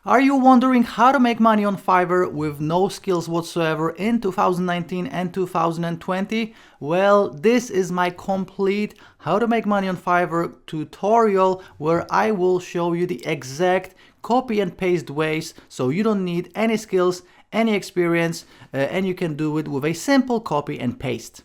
Are you wondering how to make money on Fiverr with no skills whatsoever in 2019 and 2020? Well, this is my complete how to make money on Fiverr tutorial where I will show you the exact copy and paste ways so you don't need any skills, any experience, and you can do it with a simple copy and paste.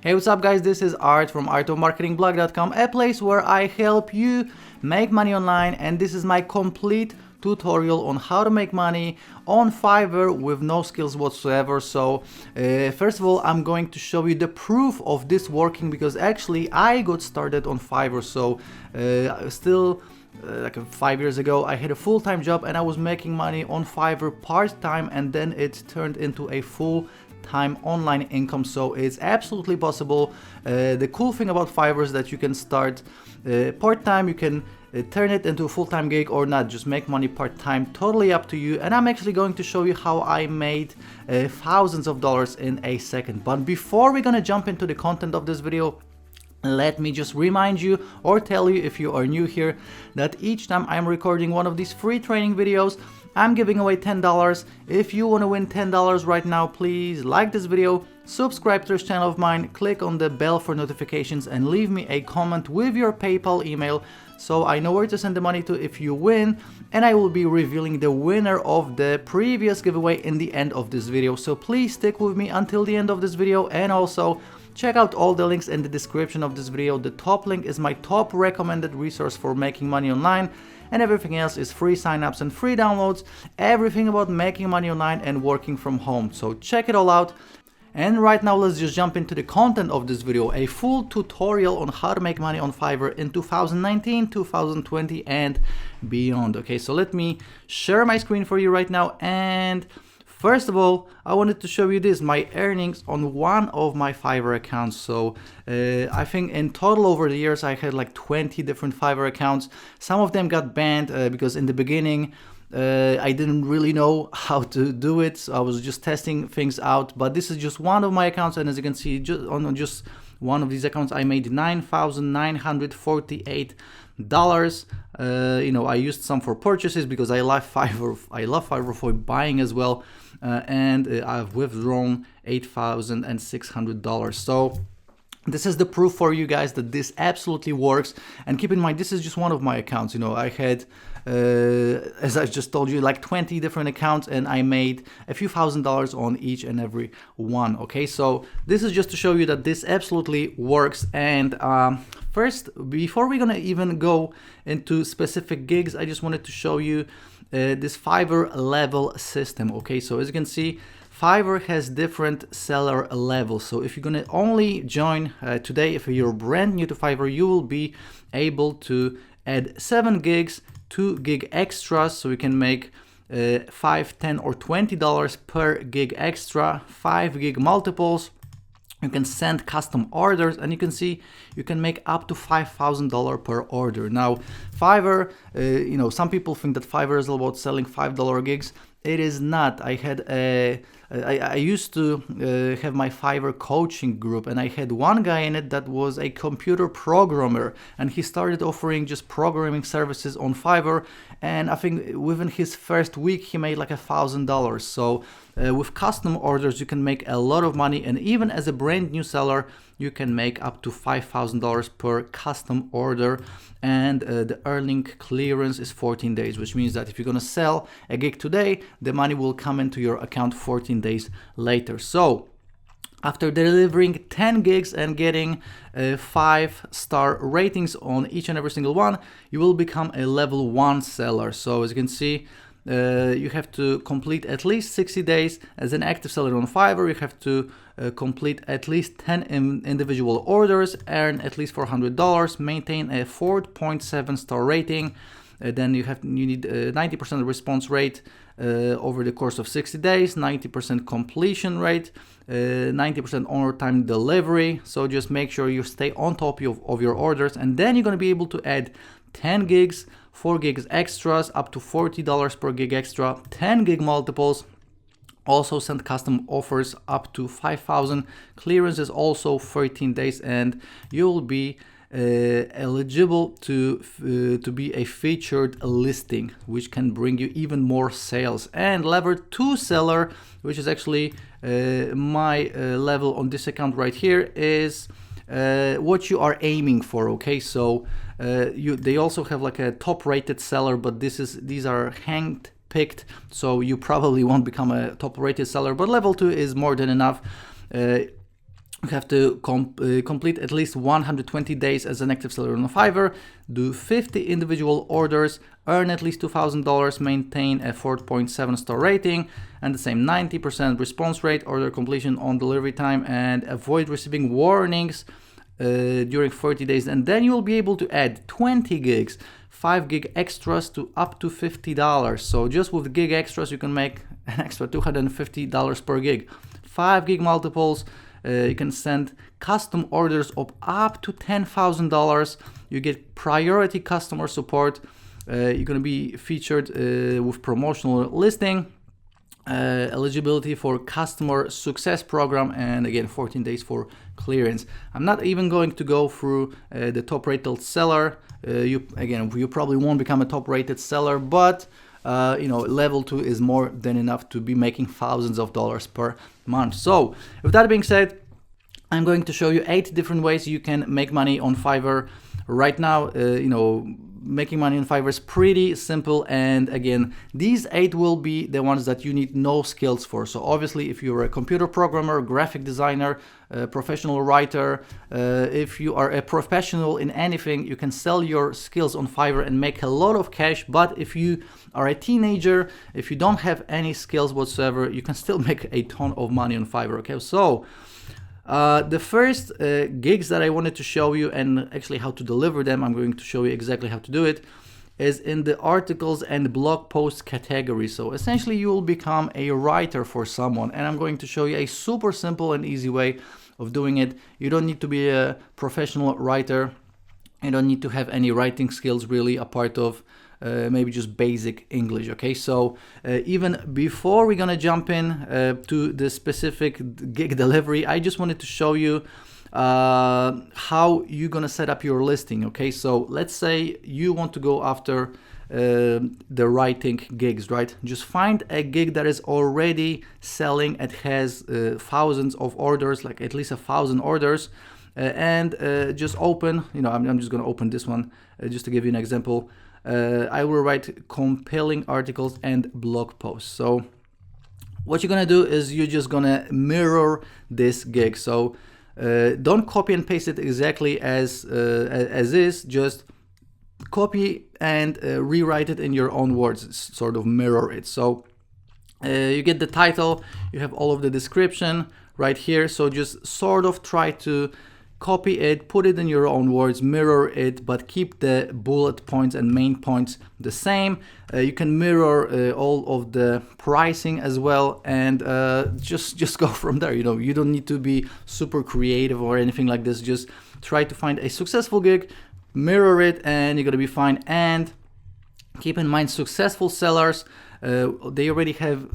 Hey, what's up guys, this is Art from artofmarketingblog.com, a place where I help you make money online, and this is my complete tutorial on how to make money on Fiverr with no skills whatsoever. So first of all, I'm going to show you the proof of this working, because actually I got started on Fiverr. So like 5 years ago, I had a full-time job and I was making money on Fiverr part-time, and then it turned into a full-time online income. So it's absolutely possible. The cool thing about Fiverr is that you can start part-time, you can turn it into a full-time gig or not, just make money part-time, totally up to you. And I'm actually going to show you how I made thousands of dollars in a second. But before we're gonna jump into the content of this video, let me just remind you or tell you, if you are new here, that each time I'm recording one of these free training videos, I'm giving away $10. If you want to win $10 right now, please like this video, subscribe to this channel of mine, click on the bell for notifications, and leave me a comment with your PayPal email so I know where to send the money to if you win, and I will be revealing the winner of the previous giveaway in the end of this video. So please stick with me until the end of this video, and also check out all the links in the description of this video. The top link is my top recommended resource for making money online, and everything else is free signups and free downloads, everything about making money online and working from home. So check it all out. And right now, let's just jump into the content of this video, a full tutorial on how to make money on Fiverr in 2019, 2020 and beyond. Okay, so let me share my screen for you right now. And first of all, I wanted to show you this, my earnings on one of my Fiverr accounts. So I think in total over the years, I had like 20 different Fiverr accounts. Some of them got banned because in the beginning, I didn't really know how to do it. So I was just testing things out, but this is just one of my accounts. And as you can see, just on just one of these accounts, I made $9,948. I used some for purchases because I love Fiverr. I love Fiverr for buying as well, and I've withdrawn $8,600. So this is the proof for you guys that this absolutely works. And keep in mind, this is just one of my accounts. I had, as I just told you, like 20 different accounts, and I made a few $1,000s on each and every one. Okay, so this is just to show you that this absolutely works. And first, before we're gonna even go into specific gigs, I just wanted to show you this Fiverr level system. Okay, so as you can see, Fiverr has different seller levels. So if you're gonna only join today, if you're brand new to Fiverr, you will be able to add 7 gigs, 2 gig extras, so you can make $5, $10 or $20 per gig extra, 5 gig multiples. You can send custom orders, and you can see you can make up to $5,000 per order. Now, Fiverr, some people think that Fiverr is all about selling $5 gigs. It is not. I used to have my Fiverr coaching group, and I had one guy in it that was a computer programmer, and he started offering just programming services on Fiverr, and I think within his first week he made like $1,000. So with custom orders you can make a lot of money, and even as a brand new seller you can make up to $5,000 per custom order, and the earning clearance is 14 days, which means that if you're gonna sell a gig today, the money will come into your account 14 days later. So after delivering 10 gigs and getting 5-star ratings on each and every single one, you will become a level 1 seller. So as you can see, you have to complete at least 60 days as an active seller on Fiverr. You have to complete at least 10 individual orders, earn at least $400, maintain a 4.7 star rating. Then you need 90% response rate over the course of 60 days, 90% completion rate, 90% on time delivery. So just make sure you stay on top of your orders, and then you're going to be able to add 10 gigs, 4 gigs extras, up to $40 per gig extra, 10 gig multiples. Also send custom offers up to 5,000. Clearance is also 13 days, and you'll be eligible to be a featured listing, which can bring you even more sales. And level 2 seller, which is actually my level on this account right here, is what you are aiming for. Okay, so they also have like a top rated seller, but these are hand picked, so you probably won't become a top rated seller, but level 2 is more than enough. You have to complete at least 120 days as an active seller on Fiverr, do 50 individual orders, earn at least $2,000, maintain a 4.7 star rating, and the same 90% response rate, order completion on delivery time, and avoid receiving warnings during 30 days. And then you'll be able to add 20 gigs, 5 gig extras to up to $50. So just with gig extras, you can make an extra $250 per gig. 5 gig multiples. You can send custom orders of up to $10,000. You get priority customer support. You're going to be featured with promotional listing, eligibility for customer success program, and again 14 days for clearance. I'm not even going to go through the top rated seller. You probably won't become a top rated seller, but level 2 is more than enough to be making thousands of dollars per month. So with that being said, I'm going to show you 8 different ways you can make money on Fiverr. Right now, making money on Fiverr is pretty simple, and again, these 8 will be the ones that you need no skills for. So obviously, if you're a computer programmer, graphic designer, professional writer, if you are a professional in anything, you can sell your skills on Fiverr and make a lot of cash. But if you are a teenager, if you don't have any skills whatsoever, you can still make a ton of money on Fiverr. Okay, so the first gigs that I wanted to show you, and actually how to deliver them, I'm going to show you exactly how to do it, is in the articles and blog post category. So essentially you will become a writer for someone, and I'm going to show you a super simple and easy way of doing it. You don't need to be a professional writer. You don't need to have any writing skills really, apart of maybe just basic English. Okay, so even before we're gonna jump in to the specific gig delivery, I just wanted to show you how you're gonna set up your listing. Okay, so let's say you want to go after the writing gigs, right? Just find a gig that is already selling and has thousands of orders, like at least 1,000 orders, and just open, I'm just gonna open this one just to give you an example. I will write compelling articles and blog posts. So what you're gonna do is you're just gonna mirror this gig. So don't copy and paste it exactly as is. Just copy and rewrite it in your own words, sort of mirror it. So you get the title, you have all of the description right here. So just sort of try to copy it, put it in your own words, mirror it, but keep the bullet points and main points the same. You can mirror all of the pricing as well, and just go from there. You don't need to be super creative or anything like this. Just try to find a successful gig, mirror it, and you're gonna be fine. And keep in mind, successful sellers, they already have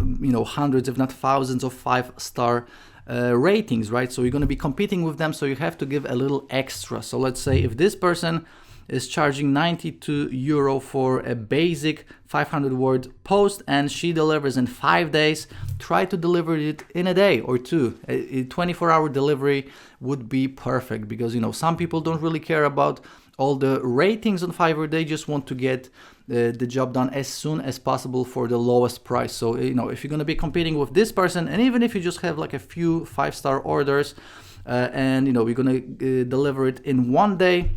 hundreds, if not thousands, of 5-star ratings, right? So you're going to be competing with them, so you have to give a little extra. So let's say if this person is charging €92 for a basic 500-word post and she delivers in 5 days, try to deliver it in a day or two. A 24-hour delivery would be perfect, because some people don't really care about all the ratings on Fiverr. They just want to get the job done as soon as possible for the lowest price. So if you're going to be competing with this person, and even if you just have like a few 5-star orders, and we're going to deliver it in 1 day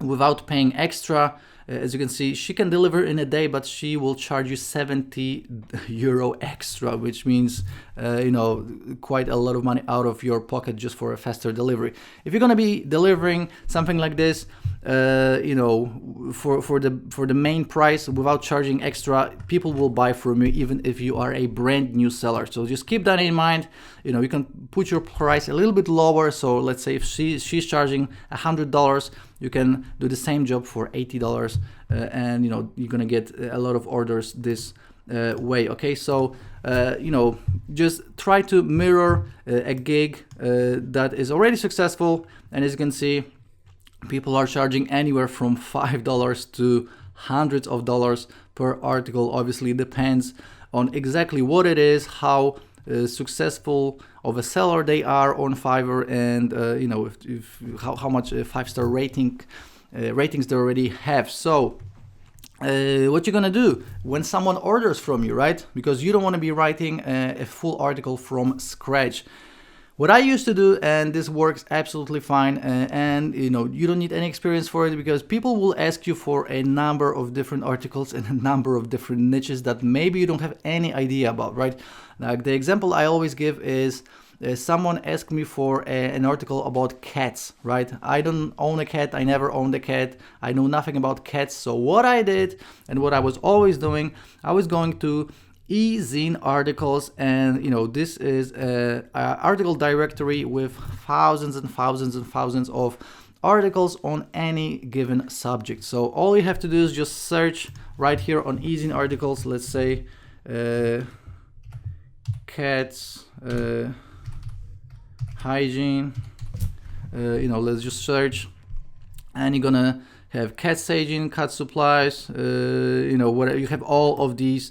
without paying extra, as you can see, she can deliver in a day, but she will charge you €70 extra, which means quite a lot of money out of your pocket just for a faster delivery. If you're going to be delivering something like this, for the main price without charging extra, people will buy from you even if you are a brand new seller. So just keep that in mind. You can put your price a little bit lower. So let's say if she's charging $100, you can do the same job for $80, and you're gonna get a lot of orders this way. Okay, so just try to mirror a gig that is already successful, and as you can see, People are charging anywhere from $5 to hundreds of dollars per article. Obviously depends on exactly what it is, how successful of a seller they are on Fiverr, and how much 5-star ratings they already have. So what you're gonna do when someone orders from you, right? Because you don't want to be writing a full article from scratch. What I used to do, and this works absolutely fine, and you don't need any experience for it, because people will ask you for a number of different articles and a number of different niches that maybe you don't have any idea about, right? Like the example I always give is someone asked me for an article about cats, right? I don't own a cat, I never owned a cat, I know nothing about cats. So what I did, and what I was always doing, I was going to e-zine articles, and this is a article directory with thousands and thousands and thousands of articles on any given subject. So all you have to do is just search right here on e-zine articles. Let's say cats hygiene, let's just search, and you're gonna have cat staging, cat supplies, whatever. You have all of these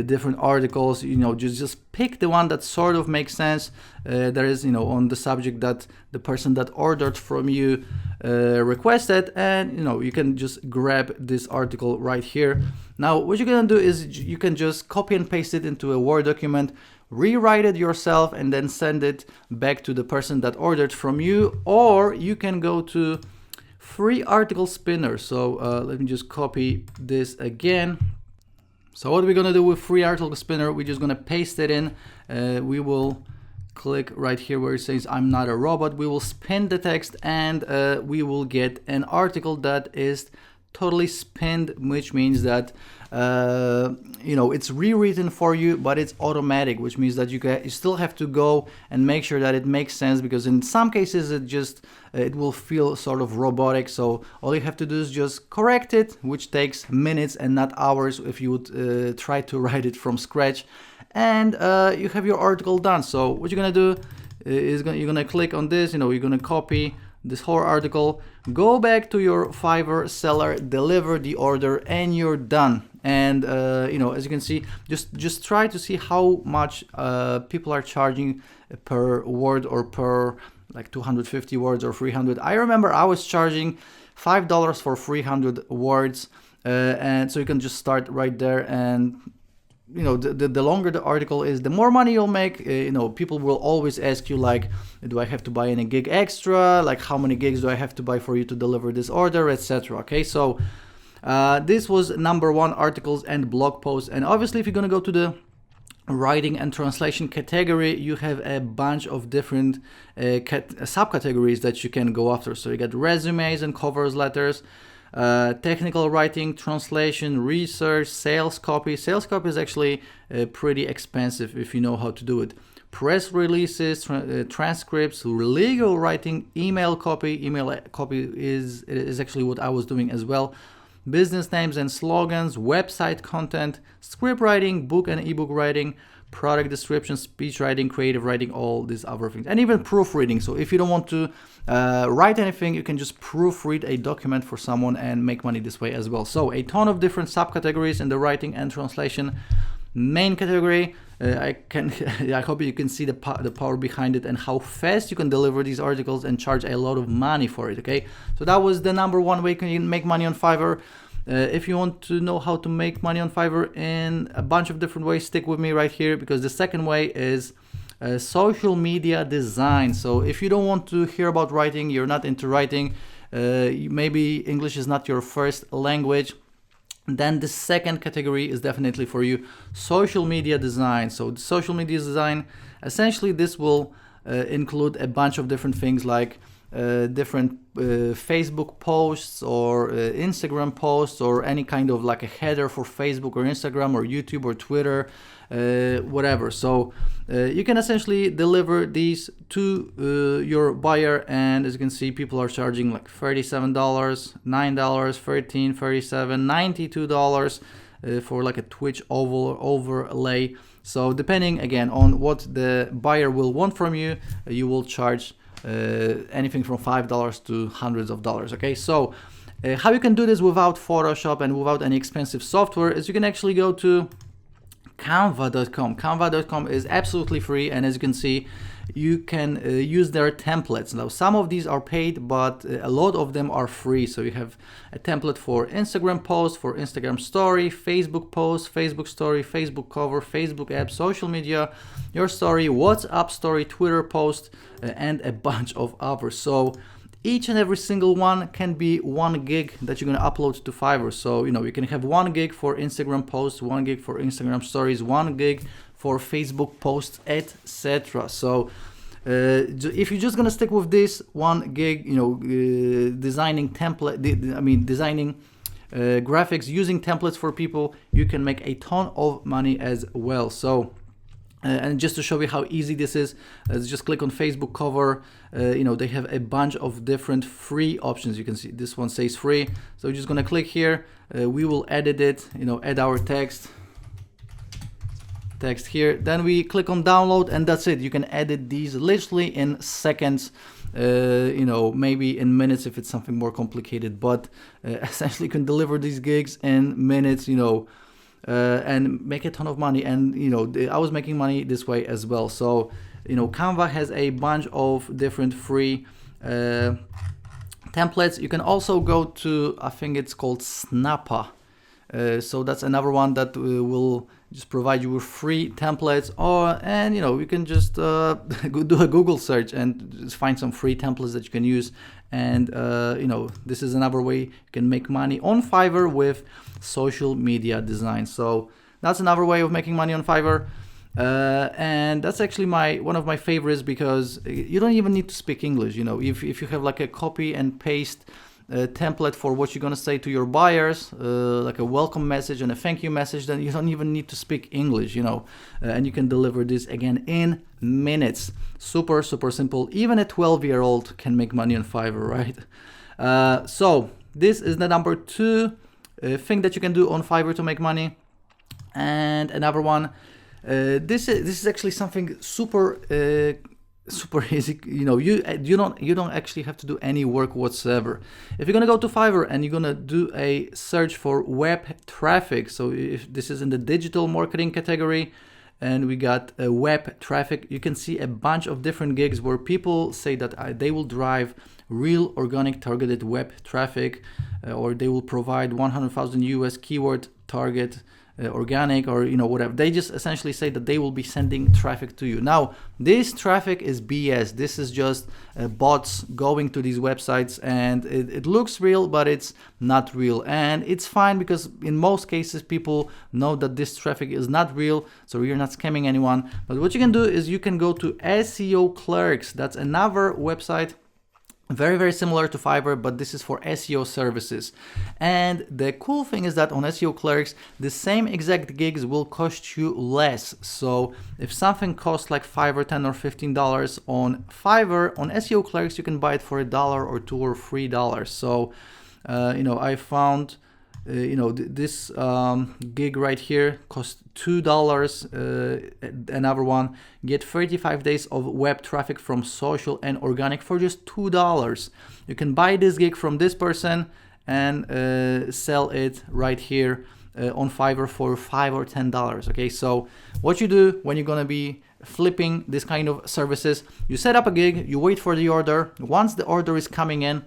different articles. Just pick the one that sort of makes sense. There is on the subject that the person that ordered from you requested, and you can just grab this article right here. Now what you're gonna do is you can just copy and paste it into a Word document, rewrite it yourself, and then send it back to the person that ordered from you. Or you can go to free article spinner. So let me just copy this again. So what we're gonna do with free article spinner, we're just gonna paste it in. We will click right here where it says I'm not a robot. We will spin the text, and we will get an article that is totally spinned, which means that it's rewritten for you, but it's automatic, which means that you still have to go and make sure that it makes sense, because in some cases it will feel sort of robotic. So all you have to do is just correct it, which takes minutes and not hours if you would try to write it from scratch, and you have your article done. So what you're gonna do is you're gonna click on this, you're gonna copy this whole article, go back to your Fiverr seller, deliver the order, and you're done. And as you can see, just try to see how much people are charging per word, or per like 250 words or 300. I remember I was charging $5 for 300 words, and so you can just start right there. And the longer the article is, the more money you'll make. People will always ask you, like, do I have to buy any gig extra? Like, how many gigs do I have to buy for you to deliver this order, etc. Okay, so this was number 1, articles and blog posts. And obviously, if you're gonna go to the writing and translation category, you have a bunch of different subcategories that you can go after. So you got resumes and covers letters, technical writing, translation, research, sales copy. Sales copy is actually pretty expensive if you know how to do it. Press releases, transcripts, legal writing, email copy. Email copy is actually what I was doing as well. Business names and slogans, website content, script writing, book and ebook writing, product description, speech writing, creative writing, all these other things, and even proofreading. So if you don't want to write anything, you can just proofread a document for someone and make money this way as well. So a ton of different subcategories in the writing and translation main category. I hope you can see the power behind it and how fast you can deliver these articles and charge a lot of money for it. Okay, so that was the number 1 way you can make money on Fiverr. If you want to know how to make money on Fiverr in a bunch of different ways, stick with me right here, because the second way is social media design. So if you don't want to hear about writing, you're not into writing, maybe English is not your first language, then the second category is definitely for you, social media design. So the social media design, essentially this will include a bunch of different things, like different Facebook posts or Instagram posts, or any kind of like a header for Facebook or Instagram or YouTube or Twitter, whatever. So you can essentially deliver these to your buyer, and as you can see, people are charging like $37, $9, $13, $37, $92 for like a Twitch overlay. So depending again on what the buyer will want from you, you will charge anything from $5 to hundreds of dollars. Okay, so how you can do this without Photoshop and without any expensive software is you can actually go to Canva.com. Canva.com is absolutely free, and as you can see, you can use their templates. Now, some of these are paid, but a lot of them are free. So you have a template for Instagram post, for Instagram story, Facebook post, Facebook story, Facebook cover, Facebook app, social media, your story, WhatsApp story, Twitter post, and a bunch of others. So each and every single one can be 1 gig that you're going to upload to Fiverr. So, you can have 1 gig for Instagram posts, 1 gig for Instagram stories, 1 gig for Facebook posts, etc. So, if you're just going to stick with this 1 gig, designing designing graphics using templates for people, you can make a ton of money as well. So, and just to show you how easy this is, let's just click on Facebook cover. They have a bunch of different free options. You can see this one says free. So we're just gonna click here. We will edit it, add our text here. Then we click on download, and that's it. You can edit these literally in seconds, maybe in minutes if it's something more complicated, but essentially you can deliver these gigs in minutes, and make a ton of money. And I was making money this way as well. So Canva has a bunch of different free templates. You can also go to, I think it's called Snappa. So that's another one that will just provide you with free templates, and you can just do a Google search and just find some free templates that you can use. And this is another way you can make money on Fiverr with social media design. So that's another way of making money on Fiverr. And that's actually one of my favorites, because you don't even need to speak English. If you have like a copy and paste template for what you're going to say to your buyers, like a welcome message and a thank you message, then you don't even need to speak English, and you can deliver this again in minutes. Super simple. Even a 12-year-old can make money on Fiverr, right? So this is the number 2 thing that you can do on Fiverr to make money. And another one, this is actually something super easy. You don't actually have to do any work whatsoever. If you're gonna go to Fiverr and you're gonna do a search for web traffic, so if this is in the digital marketing category, and we got a web traffic, you can see a bunch of different gigs where people say that they will drive real organic targeted web traffic, or they will provide 100,000 US keyword target organic, or whatever. They just essentially say that they will be sending traffic to you. Now, this traffic is BS. This is just bots going to these websites, and it looks real, but it's not real. And it's fine, because in most cases people know that this traffic is not real, so you're not scamming anyone. But what you can do is you can go to SEO Clerks. That's another website, very similar to Fiverr, but this is for SEO services. And the cool thing is that on SEO Clerks, the same exact gigs will cost you less. So if something costs like $5 or $10 or $15 on Fiverr, on SEO Clerks you can buy it for $1 or $2 or $3. So I found this gig right here costs $2. Another one, get 35 days of web traffic from social and organic for just $2. You can buy this gig from this person and sell it right here on Fiverr for $5 or $10. Okay, so what you do when you're gonna be flipping this kind of services, you set up a gig, you wait for the order. Once the order is coming in,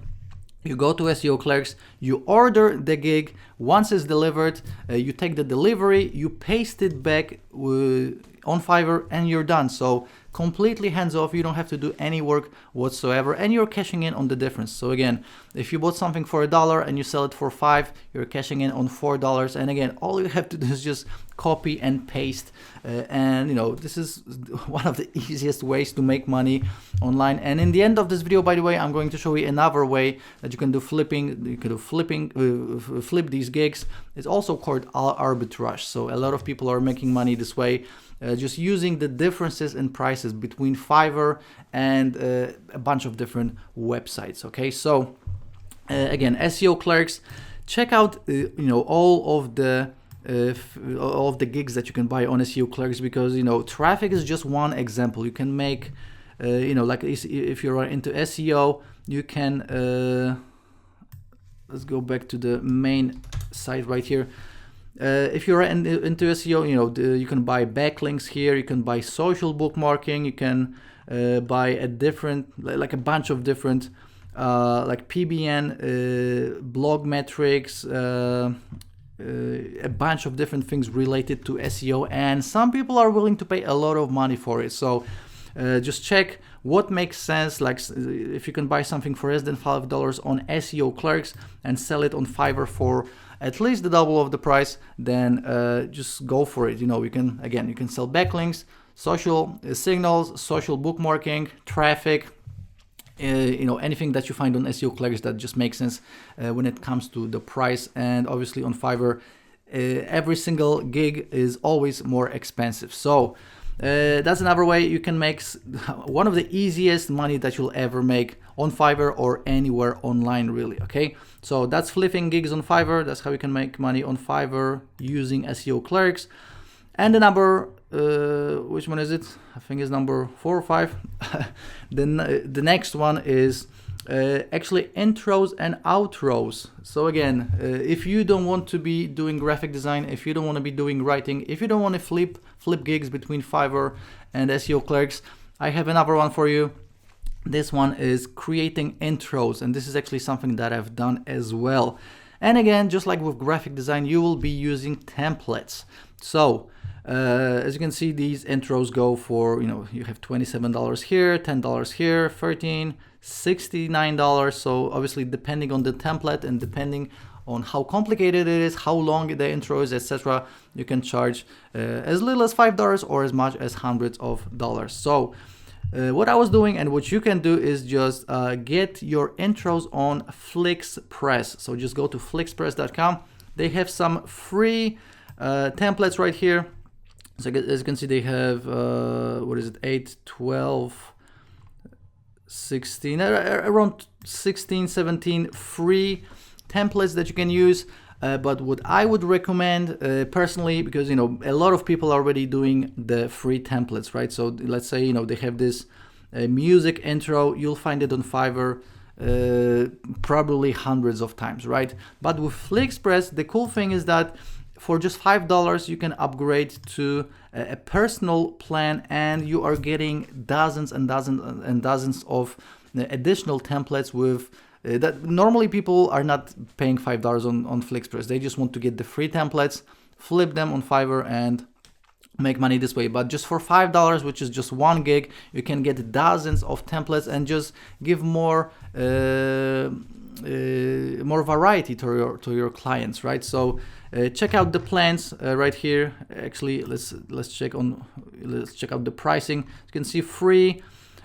you go to SEO Clerks, you order the gig. Once it's delivered, you take the delivery, you paste it back on Fiverr, and you're done. So completely hands off. You don't have to do any work whatsoever, and you're cashing in on the difference. So again, if you bought something for $1 and you sell it for $5, you're cashing in on $4. And again, all you have to do is just copy and paste. And this is one of the easiest ways to make money online. And in the end of this video, by the way, I'm going to show you another way that you can do flipping. You can do flip these gigs. It's also called arbitrage. So a lot of people are making money this way, just using the differences in prices between Fiverr and a bunch of different websites. Okay, so again, SEO Clerks, check out all of the gigs that you can buy on SEO Clerks, because traffic is just one example. You can make you know, like if you're into SEO, you can let's go back to the main site right here. If you're into SEO, you know, you can buy backlinks here, you can buy social bookmarking, you can buy a different, like a bunch of different like PBN, blog metrics, a bunch of different things related to SEO, and some people are willing to pay a lot of money for it. So just check what makes sense. Like if you can buy something for less than $5 on SEO clerks and sell it on Fiverr for at least the double of the price, then just go for it. You know, you can sell backlinks, social signals, social bookmarking, traffic, you know, anything that you find on SEO clerks that just makes sense when it comes to the price. And obviously on Fiverr, every single gig is always more expensive. So that's another way you can make one of the easiest money that you'll ever make on Fiverr or anywhere online, really. Okay, so that's flipping gigs on Fiverr. That's how you can make money on Fiverr using SEO clerks. And the number, which one is it? I think it's number 4 or 5. Then the next one is actually intros and outros. So again, if you don't want to be doing graphic design, if you don't want to be doing writing, if you don't want to flip gigs between Fiverr and SEO clerks, I have another one for you. This one is creating intros, and this is actually something that I've done as well. And again, just like with graphic design, you will be using templates. So as you can see, these intros go for, you know, you have $27 here, $10 here, $13, $69. So obviously depending on the template and depending on how complicated it is, how long the intro is, etc., you can charge as little as $5 or as much as hundreds of dollars. So what I was doing and what you can do is just get your intros on FlixPress. So just go to flixpress.com. They have some free templates right here. So as you can see, they have, what is it, 8, 12, 16, around 16, 17 free templates that you can use. But what I would recommend personally, because, you know, a lot of people are already doing the free templates, right? So let's say, you know, they have this music intro, you'll find it on Fiverr probably hundreds of times, right? But with FlixPress, the cool thing is that for just $5, you can upgrade to a personal plan, and you are getting dozens and dozens and dozens of additional templates with that normally people are not paying $5 on FlixPress. They just want to get the free templates, flip them on Fiverr, and make money this way. But just for $5, which is just 1 gig, you can get dozens of templates and just give more variety to your clients, right? So check out the plans right here. Actually, let's check out the pricing. You can see free.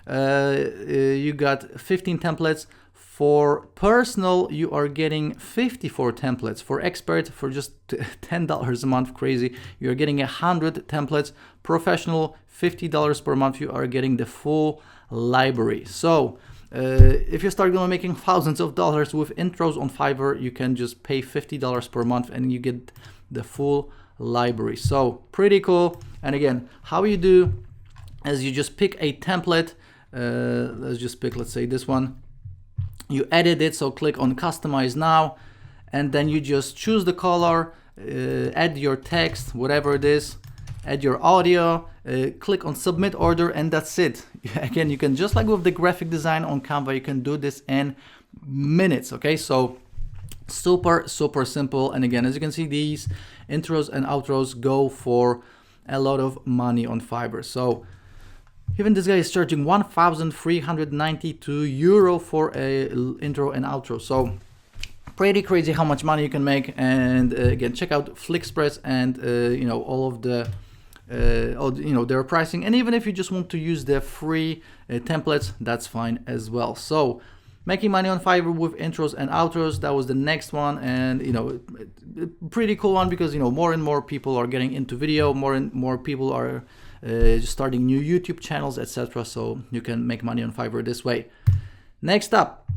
You got 15 templates. For personal, you are getting 54 templates. For expert, for just $10 a month, crazy, you're getting 100 templates. Professional, $50 per month, you are getting the full library. So if you start making thousands of dollars with intros on Fiverr, you can just pay $50 per month and you get the full library. So pretty cool. And again, how you do is you just pick a template. Let's just pick, let's say this one. You edit it, so click on customize now, and then you just choose the color, add your text, whatever it is, add your audio, click on submit order, and that's it. Again, you can, just like with the graphic design on Canva, you can do this in minutes. Okay, so super simple. And again, as you can see, these intros and outros go for a lot of money on Fiverr. So even this guy is charging 1,392 euro for a intro and outro. So pretty crazy how much money you can make. And again, check out FlixPress and you know, all of the you know, their pricing. And even if you just want to use the free templates, that's fine as well. So making money on Fiverr with intros and outros, that was the next one. And you know, pretty cool one, because you know, more and more people are getting into video, more and more people are starting new YouTube channels, etc. So you can make money on Fiverr this way. Next up,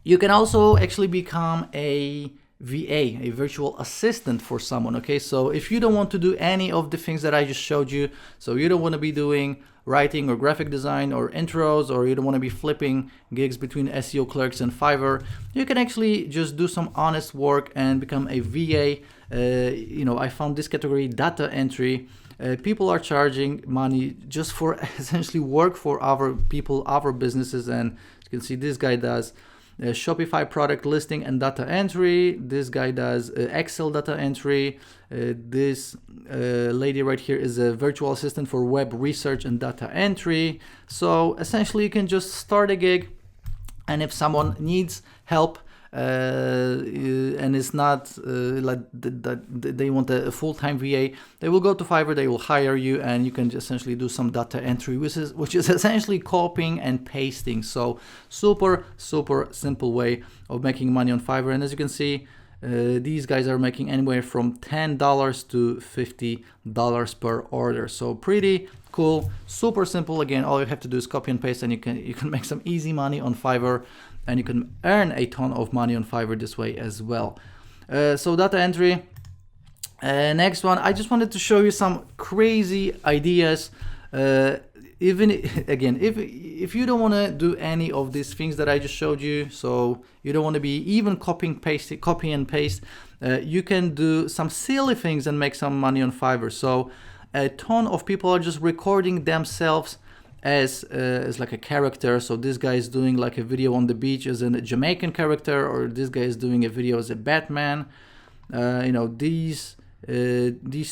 you can also actually become a VA, a virtual assistant for someone. Okay, so if you don't want to do any of the things that I just showed you, so you don't want to be doing writing or graphic design or intros, or you don't want to be flipping gigs between SEO clerks and Fiverr, you can actually just do some honest work and become a VA. I found this category, data entry. People are charging money just for essentially work for other people, other businesses, and you can see this guy does Shopify product listing and data entry. This guy does Excel data entry. This lady right here is a virtual assistant for web research and data entry. So essentially you can just start a gig, and if someone needs help and it's not like they want a full-time VA, they will go to Fiverr, they will hire you, and you can essentially do some data entry, which is essentially copying and pasting. So super simple way of making money on Fiverr. And as you can see, these guys are making anywhere from $10 to $50 per order. So pretty cool, super simple. Again, all you have to do is copy and paste, and you can make some easy money on Fiverr, and you can earn a ton of money on Fiverr this way as well. So data entry. Next one, I just wanted to show you some crazy ideas. Even again, if you don't want to do any of these things that I just showed you, so you don't want to be even copy and paste, you can do some silly things and make some money on Fiverr. So a ton of people are just recording themselves as like a character. So this guy is doing like a video on the beach as a Jamaican character, or this guy is doing a video as a Batman. These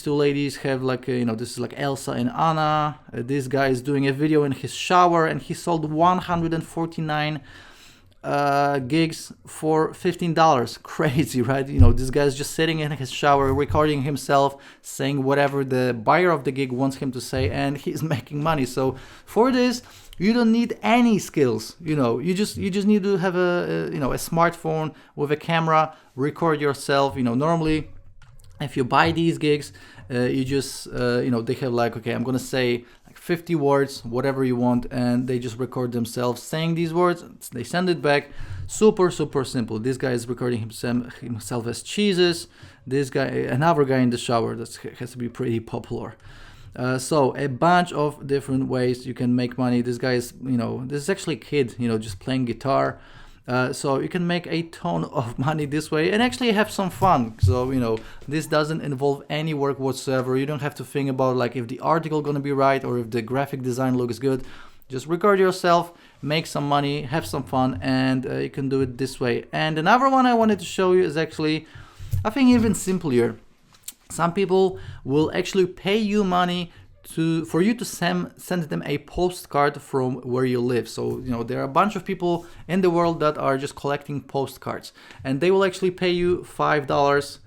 two ladies have like this is like Elsa and Anna. This guy is doing a video in his shower, and he sold 149 gigs for $15. Crazy, right? This guy's just sitting in his shower, recording himself, saying whatever the buyer of the gig wants him to say, and he's making money. So for this, you don't need any skills. You just need to have a smartphone with a camera, record yourself. Normally, if you buy these gigs, you just they have like, okay, I'm gonna say like 50 words, whatever you want, and they just record themselves saying these words. They send it back. Super simple. This guy is recording himself as cheeses. This guy, another guy in the shower. That has to be pretty popular. So a bunch of different ways you can make money. This guy is, this is actually a kid, just playing guitar. So you can make a ton of money this way and actually have some fun. So, this doesn't involve any work whatsoever. You don't have to think about like if the article gonna be right or if the graphic design looks good. Just record yourself, make some money, have some fun, and you can do it this way. And another one I wanted to show you is actually, I think, even simpler. Some people will actually pay you money for you to send them a postcard from where you live. So there are a bunch of people in the world that are just collecting postcards, and they will actually pay you $5.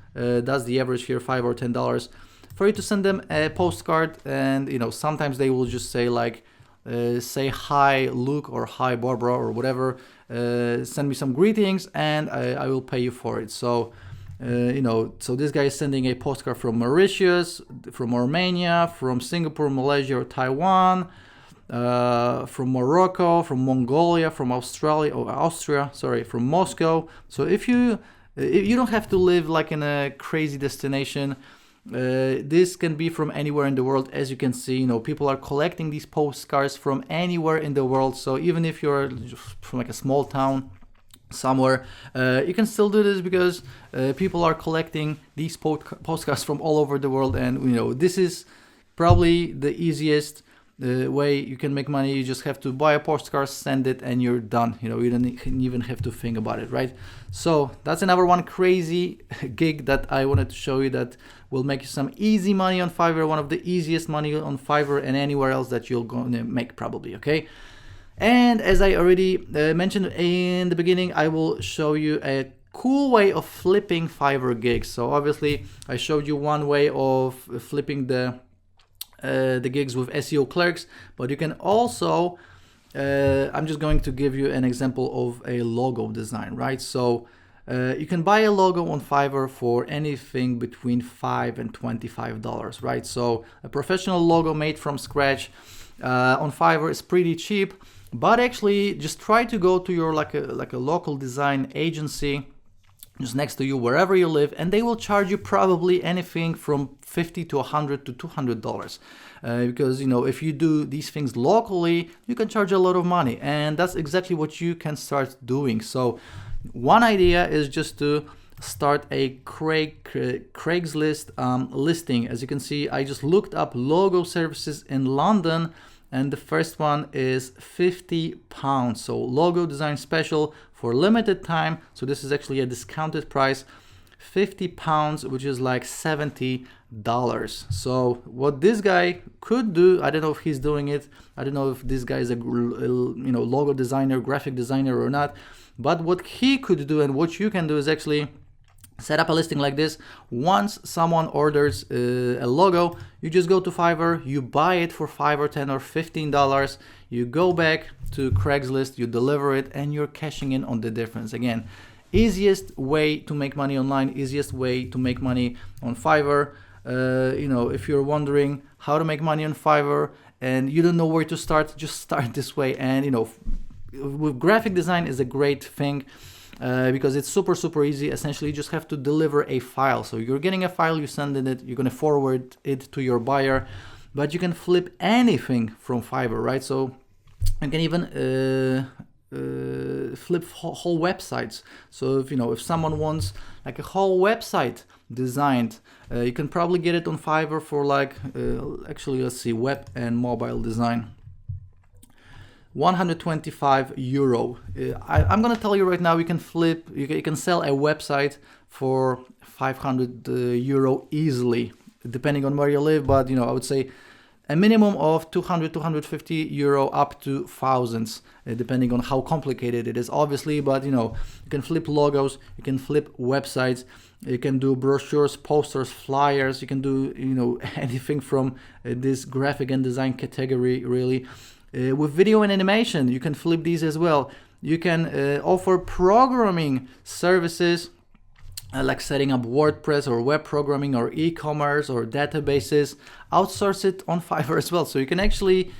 That's the average here, $5 or $10, for you to send them a postcard. And sometimes they will just say like, say hi Luke or hi Barbara or whatever. Send me some greetings, and I will pay you for it. So. So this guy is sending a postcard from Mauritius, from Armenia, from Singapore, Malaysia, or Taiwan, from Morocco, from Mongolia, from Austria, from Moscow. So if you don't have to live like in a crazy destination, this can be from anywhere in the world. As you can see, people are collecting these postcards from anywhere in the world. So even if you're from like a small town somewhere, you can still do this because people are collecting these postcards from all over the world. And this is probably the easiest way you can make money. You just have to buy a postcard, send it, and you're done. You don't even have to think about it, right? So that's another one crazy gig that I wanted to show you that will make you some easy money on Fiverr, one of the easiest money on Fiverr and anywhere else that you're going to make probably. Okay. And as I already mentioned in the beginning, I will show you a cool way of flipping Fiverr gigs. So obviously I showed you one way of flipping the gigs with SEO clerks, but you can also, I'm just going to give you an example of a logo design, right? So you can buy a logo on Fiverr for anything between $5 and $25, right? So a professional logo made from scratch on Fiverr is pretty cheap. But actually, just try to go to your like a local design agency just next to you wherever you live, and they will charge you probably anything from $50 to $100 to $200 because, you know, if you do these things locally, you can charge a lot of money, and that's exactly what you can start doing. So one idea is just to start a Craigslist listing. As you can see, I just looked up logo services in London, and the first one is £50. So logo design special for limited time. So this is actually a discounted price, £50, which is like $70. So what this guy could do, I don't know if he's doing it. I don't know if this guy is a logo designer, graphic designer or not. But what he could do and what you can do is actually set up a listing like this. Once someone orders a logo, you just go to Fiverr, you buy it for $5 or $10 or $15, you go back to Craigslist, you deliver it, and you're cashing in on the difference. Again, easiest way to make money online, easiest way to make money on Fiverr. If you're wondering how to make money on Fiverr and you don't know where to start, just start this way. And with graphic design is a great thing. Because it's super easy. Essentially, you just have to deliver a file. So you're getting a file, you send it, you're gonna forward it to your buyer, but you can flip anything from Fiverr, right? So you can even flip whole websites. So if someone wants like a whole website designed, you can probably get it on Fiverr for like actually, let's see, web and mobile design. €125. I'm gonna tell you right now, you can sell a website for €500 easily, depending on where you live. But I would say a minimum of €200, €250 up to thousands, depending on how complicated it is, obviously. But you can flip logos, you can flip websites, you can do brochures, posters, flyers. You can do anything from this graphic and design category, really. With video and animation, you can flip these as well. You can offer programming services like setting up WordPress or web programming or e-commerce or databases. Outsource it on Fiverr as well. So you can actually,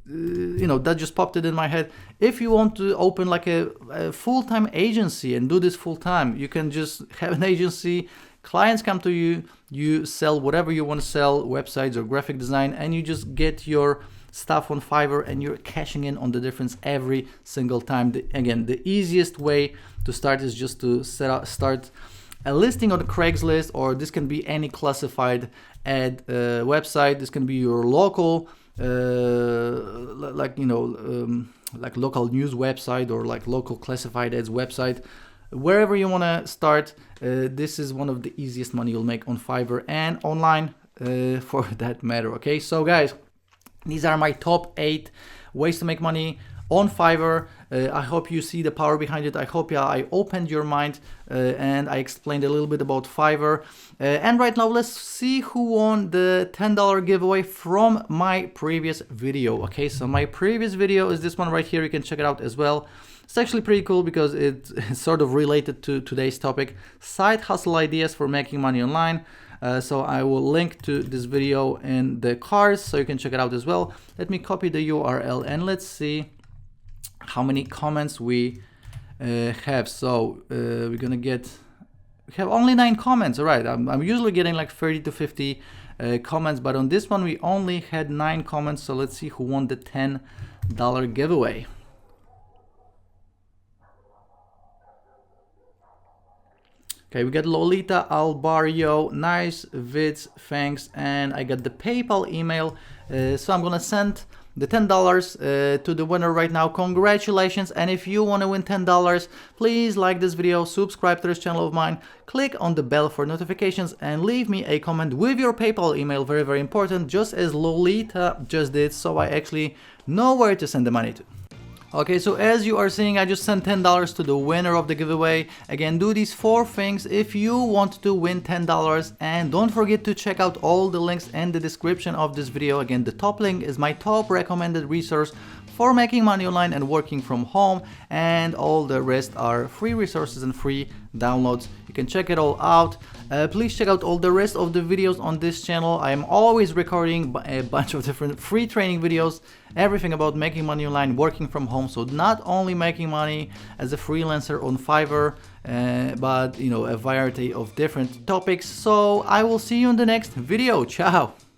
that just popped it in my head. If you want to open like a full-time agency and do this full-time, you can just have an agency. Clients come to you, you sell whatever you want to sell, websites or graphic design, and you just get your stuff on Fiverr and you're cashing in on the difference every single time. Again, the easiest way to start is just to start a listing on Craigslist, or this can be any classified ad website. This can be your local like local news website or like local classified ads website. Wherever you want to start, this is one of the easiest money you'll make on Fiverr and online for that matter. Okay, so guys, these are my top 8 ways to make money on Fiverr. I hope you see the power behind it. I hope I opened your mind and I explained a little bit about Fiverr. And right now, let's see who won the $10 giveaway from my previous video. Okay, so my previous video is this one right here. You can check it out as well. It's actually pretty cool because it's sort of related to today's topic, side hustle ideas for making money online. So I will link to this video in the cards so you can check it out as well. Let me copy the URL and let's see how many comments we have. So we have only 9 comments. All right, I'm usually getting like 30 to 50 comments, but on this one we only had 9 comments. So let's see who won the $10 giveaway. Okay, we got Lolita Albario, nice vids, thanks, and I got the PayPal email, so I'm gonna send the $10 to the winner right now. Congratulations, and if you want to win $10, please like this video, subscribe to this channel of mine, click on the bell for notifications, and leave me a comment with your PayPal email, very, very important, just as Lolita just did, so I actually know where to send the money to. Okay, so as you are seeing, I just sent $10 to the winner of the giveaway. Again, do these 4 things if you want to win $10, and don't forget to check out all the links in the description of this video. Again, the top link is my top recommended resource for making money online and working from home, and all the rest are free resources and free downloads. You can check it all out. Please check out all the rest of the videos on this channel. I am always recording a bunch of different free training videos, everything about making money online, working from home. So not only making money as a freelancer on Fiverr, but a variety of different topics. So I will see you in the next video. Ciao.